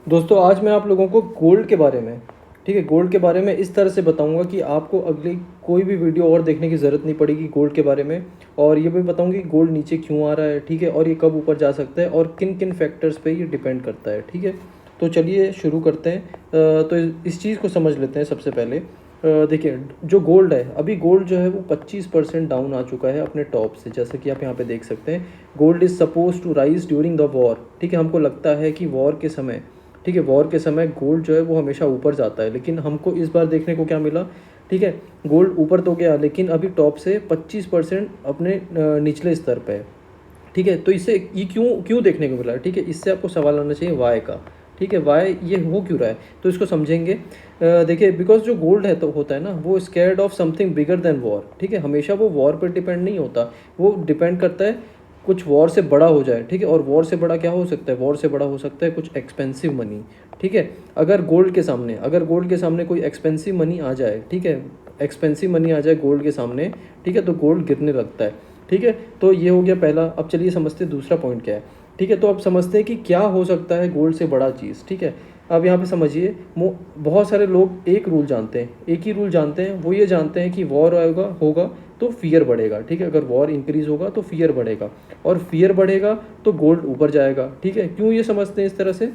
दोस्तों आज मैं आप लोगों को गोल्ड के बारे में, ठीक है, गोल्ड के बारे में इस तरह से बताऊंगा कि आपको अगली कोई भी वीडियो और देखने की ज़रूरत नहीं पड़ेगी गोल्ड के बारे में। और ये भी बताऊंगी कि गोल्ड नीचे क्यों आ रहा है, ठीक है, और ये कब ऊपर जा सकता है और किन किन फैक्टर्स पे ये डिपेंड करता है, ठीक है। तो चलिए शुरू करते हैं। तो इस चीज़ को समझ लेते हैं सबसे पहले। देखिए, जो गोल्ड है, अभी गोल्ड जो है वो 25% डाउन आ चुका है अपने टॉप से, जैसे कि आप यहाँ पे देख सकते हैं। Gold is suppose to rise during the war, ठीक है। हमको लगता है कि वॉर के समय, ठीक है, वॉर के समय गोल्ड जो है वो हमेशा ऊपर जाता है, लेकिन हमको इस बार देखने को क्या मिला, ठीक है, गोल्ड ऊपर तो गया लेकिन अभी टॉप से 25% अपने निचले स्तर पे है, ठीक है। तो इससे ये क्यों क्यों देखने को मिला, ठीक है, इससे आपको सवाल आना चाहिए वाई का, ठीक है, वाई ये हो क्यों रहा है, तो इसको समझेंगे। देखिए, बिकॉज जो गोल्ड है तो होता है ना, वो scared of something bigger than war, ठीक है। हमेशा वो वॉर पर डिपेंड नहीं होता, वो डिपेंड करता है कुछ वॉर से बड़ा हो जाए, ठीक है। और वॉर से बड़ा क्या हो सकता है, वॉर से बड़ा हो सकता है कुछ एक्सपेंसिव मनी, ठीक है। अगर गोल्ड के सामने कोई एक्सपेंसिव मनी आ जाए, ठीक है, एक्सपेंसिव मनी आ जाए गोल्ड के सामने, ठीक है, तो गोल्ड गिरने लगता है, ठीक है। तो ये हो गया पहला। अब चलिए समझते हैं दूसरा पॉइंट क्या है, ठीक है। तो अब समझते हैं कि क्या हो सकता है गोल्ड से बड़ा चीज़, ठीक है। अब यहाँ पे समझिए, बहुत सारे लोग एक रूल जानते हैं, एक ही रूल जानते हैं, वो ये जानते हैं कि वॉर आएगा होगा तो फियर बढ़ेगा, ठीक है। अगर वॉर इंक्रीज होगा तो फियर बढ़ेगा, और फियर बढ़ेगा तो गोल्ड ऊपर जाएगा, ठीक है। क्यों ये समझते हैं इस तरह से,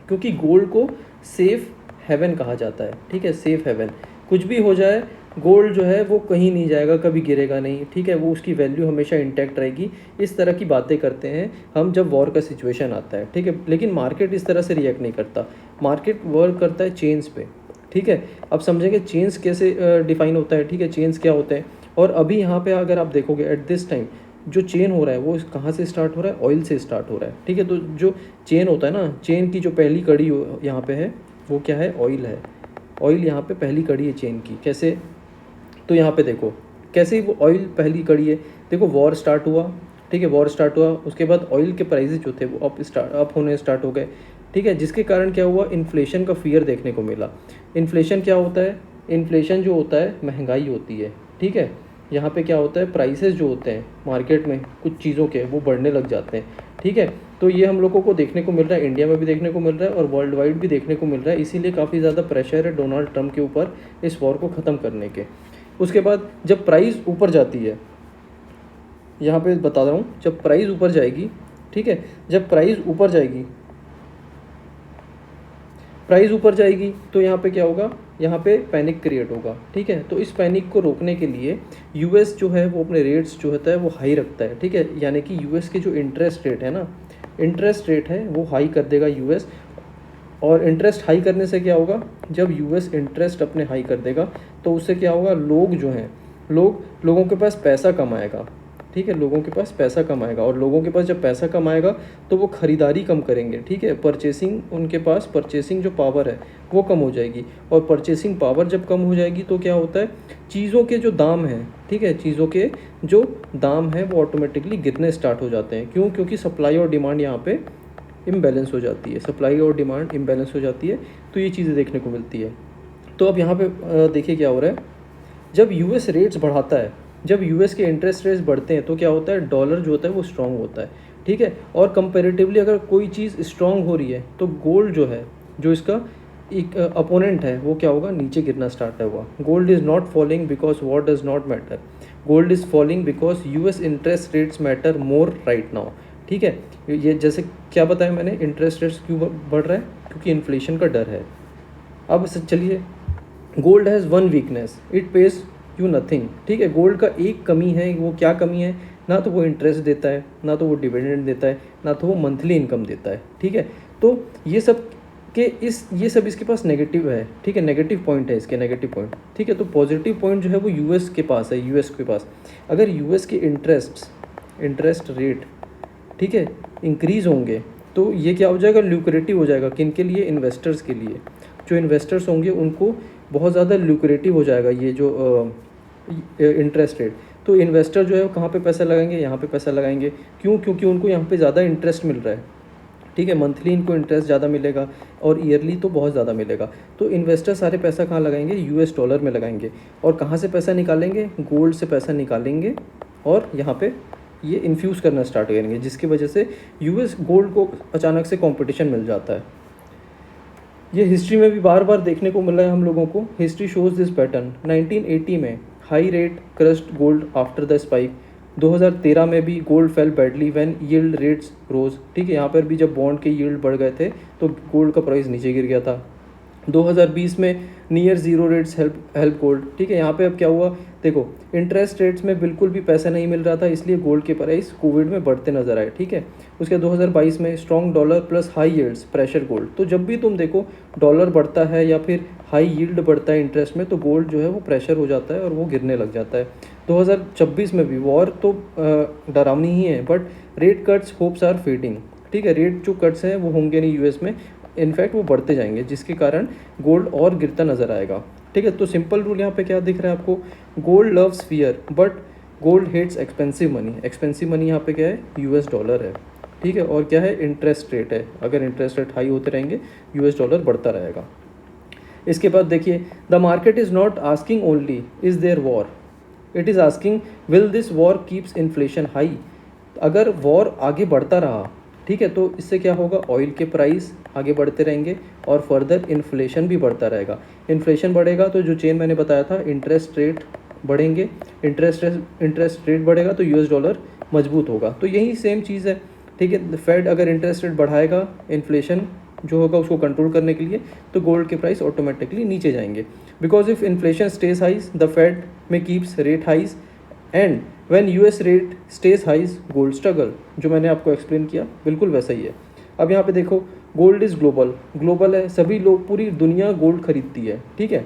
क्योंकि गोल्ड को सेफ हेवन कहा जाता है, ठीक है, सेफ हेवन। कुछ भी हो जाए, गोल्ड जो है वो कहीं नहीं जाएगा, कभी गिरेगा नहीं, ठीक है, वो उसकी वैल्यू हमेशा इंटैक्ट रहेगी। इस तरह की बातें करते हैं हम जब वॉर का सिचुएशन आता है, ठीक है। लेकिन मार्केट इस तरह से रिएक्ट नहीं करता, मार्केट वर्क करता है चेन्स पे, ठीक है। अब समझेंगे चेन्स कैसे डिफाइन होता है, ठीक है, चेन्स क्या होते हैं। और अभी यहाँ पे अगर आप देखोगे एट दिस टाइम जो चेन हो रहा है वो कहाँ से स्टार्ट हो रहा है, ऑयल से स्टार्ट हो रहा है, ठीक है। तो जो चेन होता है ना, चेन की जो पहली कड़ी यहाँ पे है वो क्या है, ऑयल है। ऑयल यहाँ पे पहली कड़ी है चेन की। कैसे, तो यहाँ पे देखो कैसे वो ऑयल पहली कड़ी है। देखो वॉर स्टार्ट हुआ, ठीक है, वॉर स्टार्ट हुआ, उसके बाद ऑयल के प्राइसेस जो थे वो अप होने स्टार्ट हो गए, ठीक है। जिसके कारण क्या हुआ, इन्फ्लेशन का फियर देखने को मिला। इन्फ्लेशन क्या होता है, इन्फ्लेशन जो होता है महंगाई होती है, ठीक है। यहाँ पे क्या होता है, प्राइसेस जो होते हैं मार्केट में कुछ चीज़ों के वो बढ़ने लग जाते हैं, ठीक है। तो ये हम लोगों को देखने को मिल रहा है, इंडिया में भी देखने को मिल रहा है और वर्ल्ड वाइड भी देखने को मिल रहा है। इसीलिए काफ़ी ज़्यादा प्रेशर है डोनाल्ड ट्रंप के ऊपर इस वॉर को ख़त्म करने के। उसके बाद जब प्राइस ऊपर जाती है, यहाँ पे बता रहा हूँ, जब प्राइस ऊपर जाएगी, ठीक है, जब प्राइस ऊपर जाएगी, प्राइस ऊपर जाएगी तो यहाँ पे क्या होगा, यहाँ पे पैनिक क्रिएट होगा, ठीक है। तो इस पैनिक को रोकने के लिए यूएस जो है वो अपने रेट्स जो होता है वो हाई रखता है, ठीक है। यानी कि यूएस के जो इंटरेस्ट रेट है ना, इंटरेस्ट रेट है वो हाई कर देगा यूएस। और इंटरेस्ट हाई करने से क्या होगा, जब यूएस इंटरेस्ट अपने हाई कर देगा तो उससे क्या होगा, लोग जो हैं, लोगों के पास पैसा कम आएगा, ठीक है, लोगों के पास पैसा कम आएगा। और लोगों के पास जब पैसा कम आएगा तो वो ख़रीदारी कम करेंगे, ठीक है। परचेसिंग, उनके पास परचेसिंग जो पावर है वो कम हो जाएगी। और परचेसिंग पावर जब कम हो जाएगी तो क्या होता है, चीज़ों के जो दाम हैं, ठीक है, चीज़ों के जो दाम हैं वो ऑटोमेटिकली गिरने स्टार्ट हो जाते हैं। क्यों, क्योंकि सप्लाई और डिमांड यहाँ पे इम्बैलेंस हो जाती है, सप्लाई और डिमांड इम्बैलेंस हो जाती है, तो ये चीज़ें देखने को मिलती है। तो अब यहाँ पे देखिए क्या हो रहा है, जब यूएस रेट्स बढ़ाता है, जब यूएस के इंटरेस्ट रेट्स बढ़ते हैं तो क्या होता है, डॉलर जो होता है वो स्ट्रांग होता है, ठीक है। और कंपैरेटिवली अगर कोई चीज़ स्ट्रांग हो रही है तो गोल्ड जो है, जो इसका एक अपोनेंट है, वो क्या होगा, नीचे गिरना स्टार्ट हुआ। Gold is not falling because war does not matter, gold is falling because US interest rates matter more right now, ठीक है। ये जैसे क्या बताया मैंने, इंटरेस्ट रेट्स क्यों बढ़ रहा है, क्योंकि इन्फ्लेशन का डर है। अब चलिए, gold has one weakness, it pays you nothing, ठीक है। गोल्ड का एक कमी है, वो क्या कमी है, ना तो वो इंटरेस्ट देता है, ना तो वो डिविडेंड देता है, ना तो वो मंथली इनकम देता है, ठीक है। तो ये सब इसके पास नेगेटिव है, ठीक है, नेगेटिव पॉइंट है इसके, नेगेटिव पॉइंट, ठीक है। तो पॉजिटिव पॉइंट जो है वो यूएस के पास है, यूएस के पास अगर यूएस के इंटरेस्ट रेट, ठीक है, इंक्रीज़ होंगे तो ये क्या हो जाएगा, ल्यूक्रेटिव हो जाएगा। किन के लिए, इन्वेस्टर्स के लिए। जो इन्वेस्टर्स होंगे उनको बहुत ज़्यादा ल्यूक्रेटिव हो जाएगा ये जो इंटरेस्ट रेट। तो इन्वेस्टर जो है वो कहाँ पे पैसा लगाएंगे, यहाँ पे पैसा लगाएंगे। क्यों, क्योंकि उनको यहाँ पे ज़्यादा इंटरेस्ट मिल रहा है, ठीक है। मंथली इनको इंटरेस्ट ज़्यादा मिलेगा और ईयरली तो बहुत ज़्यादा मिलेगा। तो इन्वेस्टर सारे पैसा कहाँ लगाएंगे, यूएस डॉलर में लगाएंगे। और कहाँ से पैसा निकालेंगे, गोल्ड से पैसा निकालेंगे और यहाँ पे ये इन्फ्यूज़ करना स्टार्ट करेंगे, जिसकी वजह से यूएस गोल्ड को अचानक से कंपटीशन मिल जाता है। ये हिस्ट्री में भी बार बार देखने को मिल रहा है हम लोगों को। History shows this pattern. 1980 में high rate crushed gold after the spike. 2013 में भी gold fell badly when yield rates rose. ठीक है, यहाँ पर भी जब बॉन्ड के यील्ड बढ़ गए थे तो गोल्ड का प्राइस नीचे गिर गया था। 2020 में near zero rates help gold. ठीक है, यहाँ पे अब क्या हुआ, देखो इंटरेस्ट रेट्स में बिल्कुल भी पैसा नहीं मिल रहा था, इसलिए गोल्ड के प्राइस कोविड में बढ़ते नजर आए। ठीक है, उसके 2022 में strong dollar plus high yields pressure gold. तो जब भी तुम देखो डॉलर बढ़ता है या फिर हाई यील्ड बढ़ता है इंटरेस्ट में, तो गोल्ड जो है वो प्रेशर हो जाता है और वो गिरने लग जाता है। 2026 में भी वॉर तो डरावनी ही है, but rate cuts hopes are fading. ठीक है, रेट जो कट्स हैं वो होंगे नहीं यूएस में, इनफैक्ट वो बढ़ते जाएंगे, जिसके कारण गोल्ड और गिरता नजर आएगा। ठीक है, तो सिंपल रूल यहाँ पे क्या दिख रहा है आपको, gold loves fear but gold hates expensive money. Expensive money यहाँ पे क्या है, यूएस डॉलर है। ठीक है, और क्या है, इंटरेस्ट रेट है। अगर इंटरेस्ट रेट हाई होते रहेंगे यूएस डॉलर बढ़ता रहेगा। इसके बाद देखिए, the market is not asking only is there war, it is asking will this war keeps inflation high. अगर वॉर आगे बढ़ता रहा, ठीक है, तो इससे क्या होगा, ऑयल के प्राइस आगे बढ़ते रहेंगे और फर्दर इन्फ्लेशन भी बढ़ता रहेगा। इन्फ्लेशन बढ़ेगा तो जो चेन मैंने बताया था, इंटरेस्ट रेट बढ़ेंगे, इंटरेस्ट रेट बढ़ेगा तो यूएस डॉलर मजबूत होगा। तो यही सेम चीज़ है। ठीक है, फेड अगर इंटरेस्ट रेट बढ़ाएगा, इन्फ्लेशन जो होगा उसको कंट्रोल करने के लिए, तो गोल्ड के प्राइस ऑटोमेटिकली नीचे जाएंगे। Because if inflation stays high the Fed में keeps rate high and when US rate stays high gold struggle. जो मैंने आपको एक्सप्लेन किया बिल्कुल वैसा ही है। अब यहाँ पे देखो, गोल्ड इज़ ग्लोबल है, सभी लोग, पूरी दुनिया गोल्ड खरीदती है। ठीक है,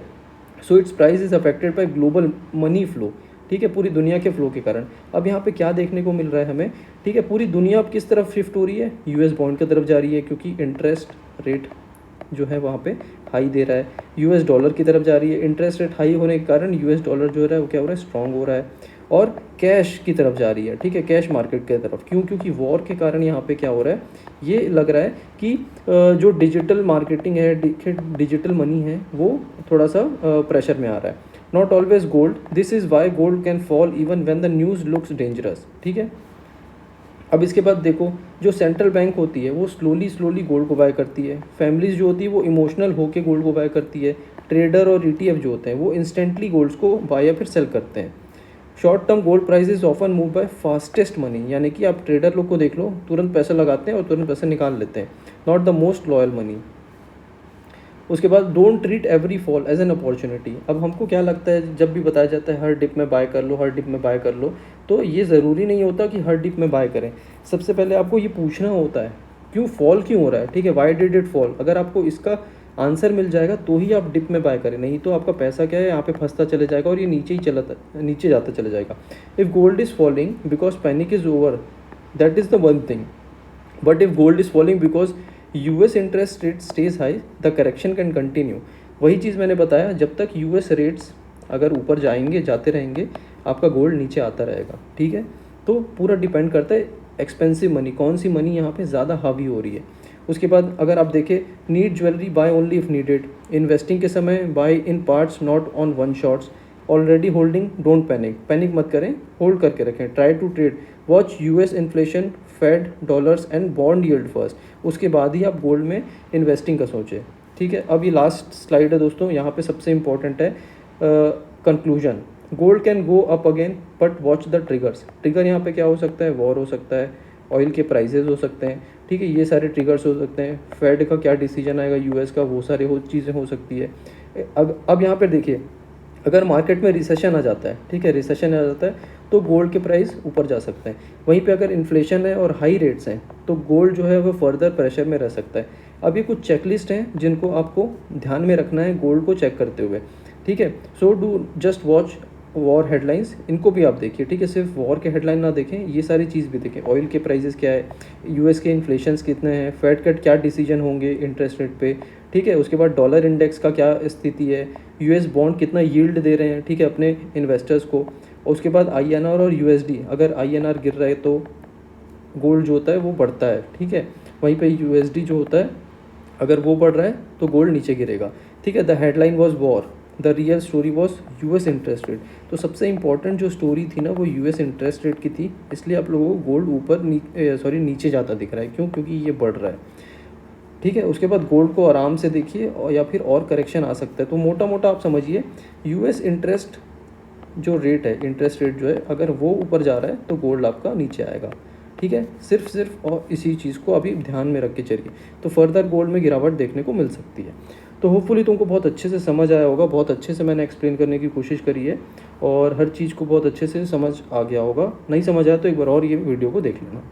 so it's price is affected by global money flow. ठीक है, पूरी दुनिया के फ्लो के कारण। अब यहाँ पे क्या देखने को मिल रहा है हमें, ठीक है, पूरी दुनिया अब किस तरफ शिफ्ट हो रही है, यूएस बॉन्ड की तरफ जा रही है, क्योंकि इंटरेस्ट रेट जो है वहाँ पे हाई दे रहा है। यूएस डॉलर की तरफ जा रही है, इंटरेस्ट रेट हाई होने के कारण यूएस डॉलर जो है वो क्या हो रहा है, स्ट्रांग हो रहा है। और कैश की तरफ जा रही है। ठीक है, कैश मार्केट की तरफ। क्यों, क्योंकि वॉर के कारण यहाँ पे क्या हो रहा है, ये लग रहा है कि जो डिजिटल मार्केटिंग है, डिजिटल मनी है, वो थोड़ा सा प्रेशर में आ रहा है। Not always gold, this is why gold can fall even when the news looks dangerous. ठीक है, अब इसके बाद देखो, जो सेंट्रल बैंक होती है वो स्लोली गोल्ड को बाय करती है। फैमिलीज जो होती है वो इमोशनल होके गोल्ड को बाय करती है। ट्रेडर और ईटीएफ जो होते हैं वो इंस्टेंटली गोल्ड्स को बाय या फिर सेल करते हैं। Short term gold prices often move by fastest money, यानी कि आप ट्रेडर लोग को देख लो, तुरंत पैसा लगाते हैं और तुरंत पैसा निकाल लेते हैं। Not the most loyal money. उसके बाद don't treat every fall as an opportunity. अब हमको क्या लगता है, जब भी बताया जाता है हर डिप में बाय कर लो, हर डिप में बाय कर लो, तो ये ज़रूरी नहीं होता कि हर डिप में बाय करें। सबसे पहले आपको ये पूछना होता है क्यों फॉल क्यों हो रहा है। ठीक है, वाई डिड इट फॉल। अगर आपको इसका आंसर मिल जाएगा तो ही आप डिप में बाय करें, नहीं तो आपका पैसा क्या है, यहाँ पे फंसता चले जाएगा और ये नीचे जाता चले जाएगा। If gold is falling because panic is over, that is the one thing, but if gold is falling because US interest rate stage high the correction can continue. वही चीज़ मैंने बताया, जब तक यूएस रेट्स अगर ऊपर जाते रहेंगे, आपका गोल्ड नीचे आता रहेगा। ठीक है, तो पूरा डिपेंड करता है एक्सपेंसिव मनी, कौन सी मनी यहाँ पे ज़्यादा हावी हो रही है। उसके बाद अगर आप देखें, need jewellery buy only if needed. Investing के समय buy in parts not on one shots. Already holding don't panic मत करें, होल्ड करके रखें। Try to trade, watch US inflation, Fed, dollars and bond yield first, उसके बाद ही आप gold में इन्वेस्टिंग का सोचें। ठीक है, अब ये लास्ट स्लाइड है दोस्तों, यहाँ पे सबसे इंपॉर्टेंट है conclusion. Gold can go up again but watch the triggers. Trigger यहाँ पे क्या हो सकता है, वॉर हो सकता है, ऑयल के प्राइजेज हो सकते हैं। ठीक है, ये सारे ट्रिगर्स हो सकते हैं। फेड का क्या डिसीजन आएगा यूएस का, वो सारे चीज़ें हो सकती है। अब यहाँ पर देखिए, अगर मार्केट में रिसेशन आ जाता है, ठीक है, रिसेशन आ जाता है तो गोल्ड के प्राइस ऊपर जा सकते हैं। वहीं पे अगर इन्फ्लेशन है और हाई रेट्स हैं तो गोल्ड जो है वो फर्दर प्रेशर में रह सकता है। अब ये कुछ चेकलिस्ट हैं जिनको आपको ध्यान में रखना है गोल्ड को चेक करते हुए। ठीक है, so do just watch war headlines, इनको भी आप देखिए। ठीक है, सिर्फ वॉर के हेडलाइन ना देखें, ये सारी चीज़ भी देखें। ऑयल के प्राइसेस क्या है, यूएस के इन्फ्लेशंस कितने हैं, फेड का क्या डिसीजन होंगे इंटरेस्ट रेट पे। ठीक है, उसके बाद डॉलर इंडेक्स का क्या स्थिति है, यूएस बॉन्ड कितना यील्ड दे रहे हैं, ठीक है, अपने इन्वेस्टर्स को। उसके बाद आईएनआर और यूएसडी, अगर आईएनआर गिर रहा है तो गोल्ड जो होता है वो बढ़ता है। ठीक है, वहीं पे यूएसडी जो होता है अगर वो बढ़ रहा है तो गोल्ड नीचे गिरेगा। ठीक है, the headline was war, the real story was US interest rate. तो सबसे इंपॉर्टेंट जो स्टोरी थी ना वो यूएस इंटरेस्ट रेट की थी, इसलिए आप लोगों को गोल्ड नीचे जाता दिख रहा है। क्यों, क्योंकि ये बढ़ रहा है। ठीक है। उसके बाद गोल्ड को आराम से देखिए, और या फिर और करेक्शन आ सकता है। तो मोटा मोटा आप समझिए यूएस इंटरेस्ट जो रेट है, इंटरेस्ट रेट जो है, अगर वो ऊपर जा रहा है तो गोल्ड आपका नीचे आएगा। ठीक है, सिर्फ और इसी चीज़ को अभी ध्यान में रख के चलिए, तो फर्दर गोल्ड में गिरावट देखने को मिल सकती है। तो होपफुली तुमको बहुत अच्छे से समझ आया होगा, बहुत अच्छे से मैंने एक्सप्लेन करने की कोशिश करी है और हर चीज़ को बहुत अच्छे से समझ आ गया होगा। नहीं समझ आया तो एक बार और ये वीडियो को देख लेना।